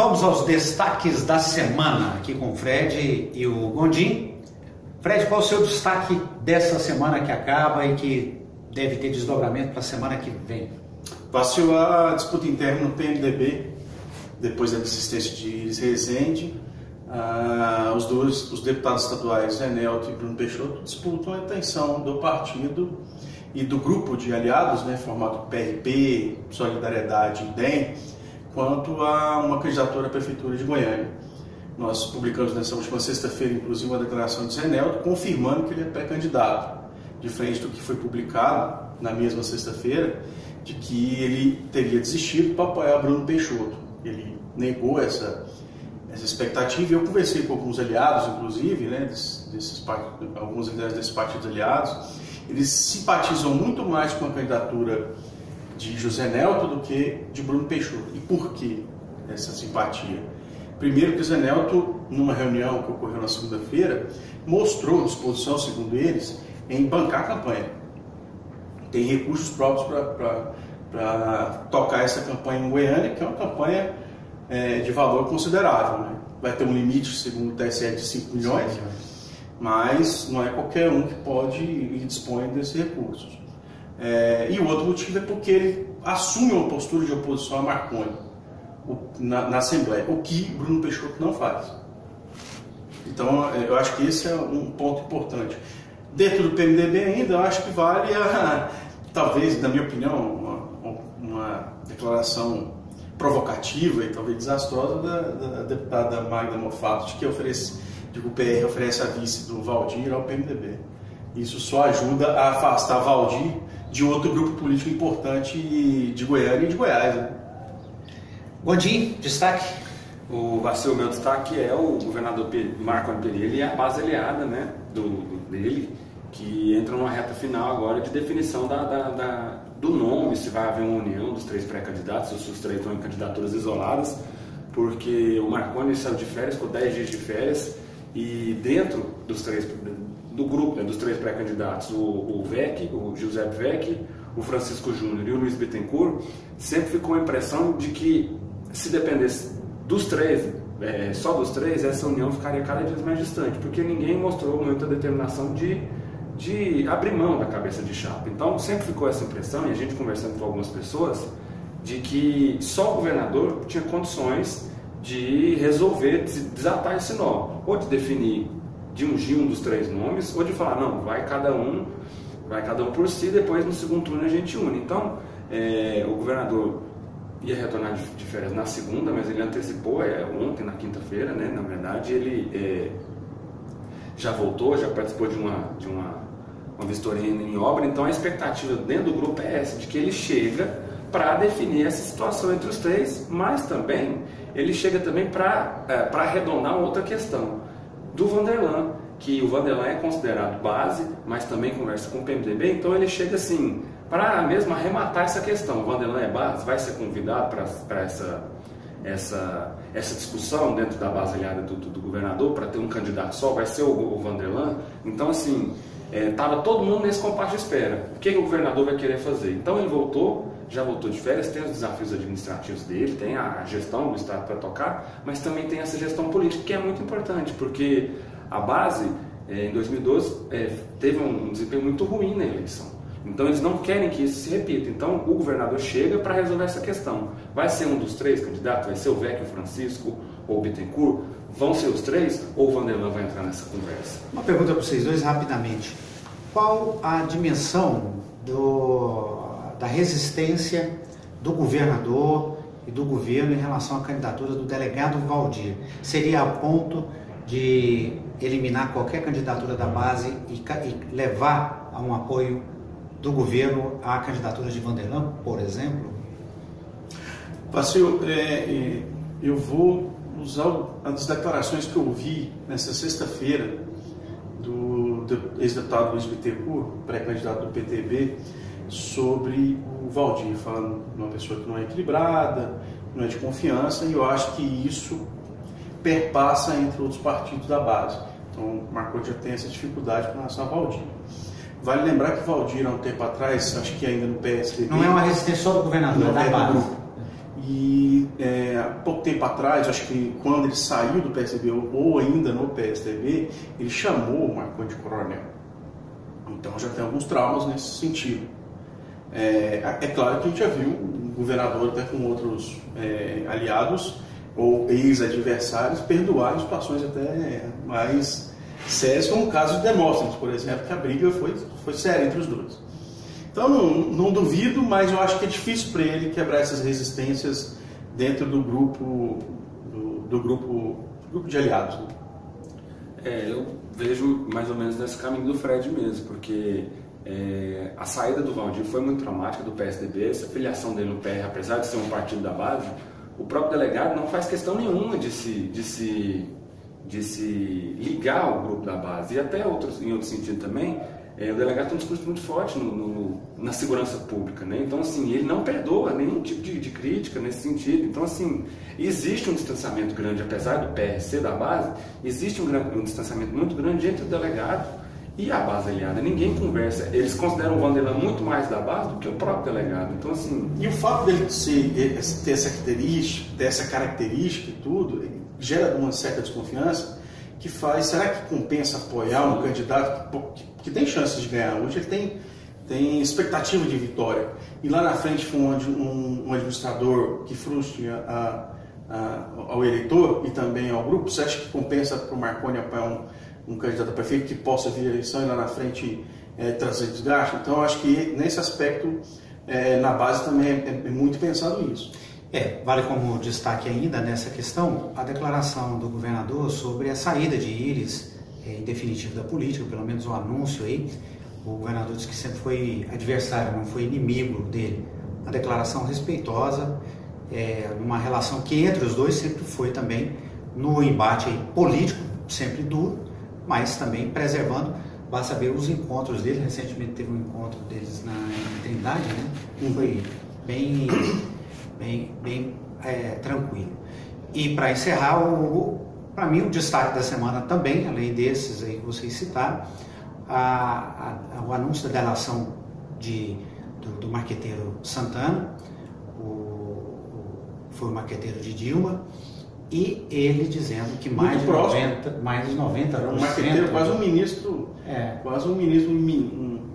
Vamos aos destaques da semana, aqui com o Fred e o Gondim. Fred, qual é o seu destaque dessa semana que acaba e que deve ter desdobramento para a semana que vem? Passou a disputa interna no PMDB, depois da desistência de Iris Rezende. Os deputados estaduais Zé Nelto e Bruno Peixoto disputam a atenção do partido e do grupo de aliados, formado PRP, Solidariedade e DEM, quanto a uma candidatura à Prefeitura de Goiânia. Nós publicamos nessa última sexta-feira, inclusive, uma declaração de Zé Nelto confirmando que ele é pré-candidato, diferente do que foi publicado na mesma sexta-feira, de que ele teria desistido para apoiar Bruno Peixoto. Ele negou essa expectativa, e eu conversei com alguns aliados, inclusive, alguns líderes desses partidos aliados. Eles simpatizam muito mais com a candidatura de José Nelto do que de Bruno Peixoto. E por que essa simpatia? Primeiro que José Nelto, numa reunião que ocorreu na segunda-feira, mostrou disposição, segundo eles, em bancar a campanha. Tem recursos próprios para tocar essa campanha em Goiânia, que é uma campanha de valor considerável. Vai ter um limite, segundo o TSE, de 5 milhões, mas não é qualquer um que pode e dispõe desses recursos. E o outro motivo é porque ele assume uma postura de oposição a Marconi na Assembleia, o que Bruno Peixoto não faz. Então, eu acho que esse é um ponto importante. Dentro do PMDB ainda, eu acho que vale, talvez, na minha opinião, uma declaração provocativa e talvez desastrosa da deputada Magda Mofato, de que o PR oferece a vice do Valdir ao PMDB. Isso só ajuda a afastar Valdir de outro grupo político importante de Goiânia e de Goiás. Gondim, destaque? O meu destaque é o governador Marconi Perillo e a base aliada dele, que entra numa reta final agora de definição do nome, se vai haver uma união dos 3 pré-candidatos, ou se os 3 estão em candidaturas isoladas, porque o Marconi saiu de férias, ficou 10 dias de férias, e dentro do grupo, dos 3 pré-candidatos, o Giuseppe Vecchi, o Francisco Júnior e o Luiz Bittencourt, sempre ficou a impressão de que, se dependesse dos 3, só dos 3, essa união ficaria cada vez mais distante, porque ninguém mostrou muita determinação de abrir mão da cabeça de chapa. Então sempre ficou essa impressão, e a gente conversando com algumas pessoas, de que só o governador tinha condições de resolver, de desatar esse nó, ou de definir, de ungir um dos 3 nomes, ou de falar, não, vai cada um por si, depois no segundo turno a gente une. Então o governador ia retornar de férias na segunda, mas ele antecipou, ontem, na quinta-feira, na verdade, ele já voltou, já participou de uma vistoria em obra. Então a expectativa dentro do grupo é essa, de que ele chega para definir essa situação entre os 3, mas também ele chega também para arredondar outra questão do Vanderlan, que o Vanderlan é considerado base, mas também conversa com o PMDB, então ele chega assim, para mesmo arrematar essa questão. O Vanderlan é base, vai ser convidado para essa discussão dentro da base aliada do governador, para ter um candidato só, vai ser o Vanderlan. Então assim, estava todo mundo nesse compasso de espera. O que o governador vai querer fazer? Então ele já voltou de férias, tem os desafios administrativos dele, tem a gestão do Estado para tocar, mas também tem essa gestão política, que é muito importante, porque a base, em 2012, teve um desempenho muito ruim na eleição. Então eles não querem que isso se repita. Então o governador chega para resolver essa questão. Vai ser um dos 3 candidatos? Vai ser o Vecchi, o Francisco ou o Bittencourt? Vão ser os 3 ou o Vanderlan vai entrar nessa conversa? Uma pergunta para vocês dois rapidamente. Qual a dimensão da resistência do governador e do governo em relação à candidatura do delegado Valdir? Seria a ponto de eliminar qualquer candidatura da base e levar a um apoio do governo à candidatura de Vanderlan, por exemplo? Passeio, eu vou usar as declarações que eu ouvi nessa sexta-feira do ex-deputado Luiz Bittencourt, pré-candidato do PTB, sobre o Valdir, falando de uma pessoa que não é equilibrada, não é de confiança, e eu acho que isso perpassa entre outros partidos da base. Então, o Marconi já tem essa dificuldade com relação a Valdir. Vale lembrar que Valdir, há um tempo atrás, acho que ainda no PSDB... Não é uma resistência só do governador, é da base. E há pouco tempo atrás, acho que quando ele saiu do PSDB ou ainda no PSDB, ele chamou o Marconi de coronel. Então já tem alguns traumas nesse sentido. É claro que a gente já viu o governador até com outros aliados ou ex-adversários perdoar em situações até mais sérias, como o caso de Demóstenes, por exemplo, que a briga foi séria entre os dois. Então não duvido, mas eu acho que é difícil para ele quebrar essas resistências dentro do grupo de aliados. Né? Eu vejo mais ou menos nesse caminho do Fred mesmo, porque a saída do Valdir foi muito traumática do PSDB, essa filiação dele no PR, apesar de ser um partido da base, o próprio delegado não faz questão nenhuma de se ligar ao grupo da base, e até em outro sentido também. O delegado tem um discurso muito forte na segurança pública, né? Então, assim, ele não perdoa nenhum tipo de crítica nesse sentido. Então, assim, existe um distanciamento grande, apesar do PR ser da base, existe um distanciamento muito grande entre o delegado e a base aliada. Ninguém conversa. Eles consideram o Vanderlan muito mais da base do que o próprio delegado. Então, assim... E o fato dele ter essa característica e tudo, gera uma certa desconfiança que faz... Será que compensa apoiar um candidato que tem chances de ganhar? Hoje ele tem expectativa de vitória. E lá na frente for um administrador que frustre ao eleitor e também ao grupo. Você acha que compensa para o Marconi apoiar um candidato a prefeito que possa vir a eleição e lá na frente trazer desgaste? Então, eu acho que nesse aspecto, na base também é muito pensado isso. Vale como destaque ainda nessa questão a declaração do governador sobre a saída de Íris em definitivo da política, pelo menos o anúncio aí. O governador disse que sempre foi adversário, não foi inimigo dele. Uma declaração respeitosa, numa relação que entre os dois sempre foi também no embate aí político, sempre duro, mas também preservando. Basta ver os encontros dele. Recentemente teve um encontro deles na Trindade, né? Foi bem tranquilo. E para encerrar, para mim o destaque da semana também, além desses aí que vocês citaram, o anúncio da delação do marqueteiro Santana, foi o marqueteiro de Dilma, e ele dizendo que mais de 90%. Um marqueteiro, quase um ministro.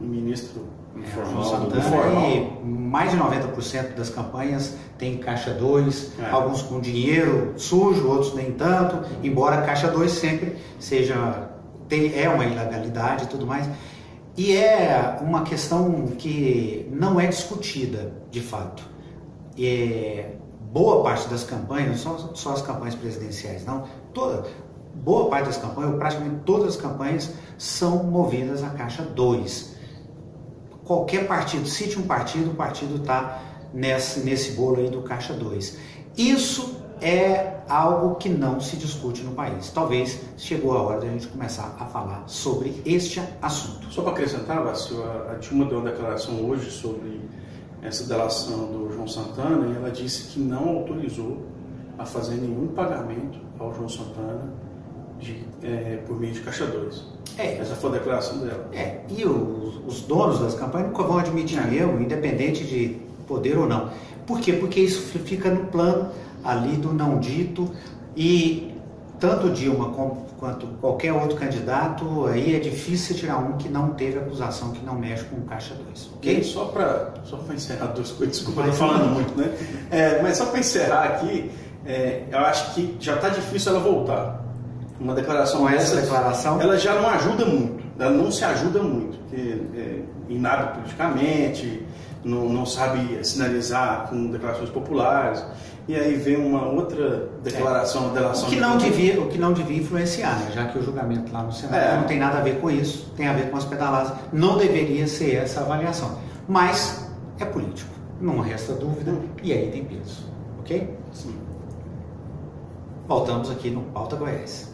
Um ministro Santana, e mais de 90% das campanhas tem Caixa 2, alguns com dinheiro sujo, outros nem tanto, embora a Caixa 2 sempre é uma ilegalidade e tudo mais. E é uma questão que não é discutida, de fato. Boa parte das campanhas, não só as campanhas presidenciais, não, boa parte das campanhas, ou praticamente todas as campanhas, são movidas a Caixa 2. Qualquer partido, cite um partido, o partido está nesse bolo aí do Caixa 2. Isso é algo que não se discute no país. Talvez chegou a hora de a gente começar a falar sobre este assunto. Só para acrescentar, Vacil, a Dilma deu uma declaração hoje sobre essa delação do João Santana, e ela disse que não autorizou a fazer nenhum pagamento ao João Santana por meio de Caixa 2. Essa foi a declaração dela. E os donos das campanhas nunca vão admitir erro, independente de poder ou não. Por quê? Porque isso fica no plano ali do não dito, e tanto Dilma quanto qualquer outro candidato, aí é difícil tirar um que não teve acusação, que não mexe com o Caixa 2. Okay? E só para encerrar duas coisas, desculpa, eu estou falando muito, né? Mas só para encerrar aqui, eu acho que já está difícil ela voltar. Uma declaração com essa declaração, ela já não ajuda muito, ela não se ajuda muito, porque é inábil politicamente, não sabe sinalizar com declarações populares, e aí vem uma outra declaração, delação. O que não devia influenciar, né? Já que o julgamento lá no Senado não tem nada a ver com isso, tem a ver com as pedaladas, não deveria ser essa avaliação. Mas é político, não resta dúvida, e aí tem peso, ok? Sim. Voltamos aqui no Pauta Goiás.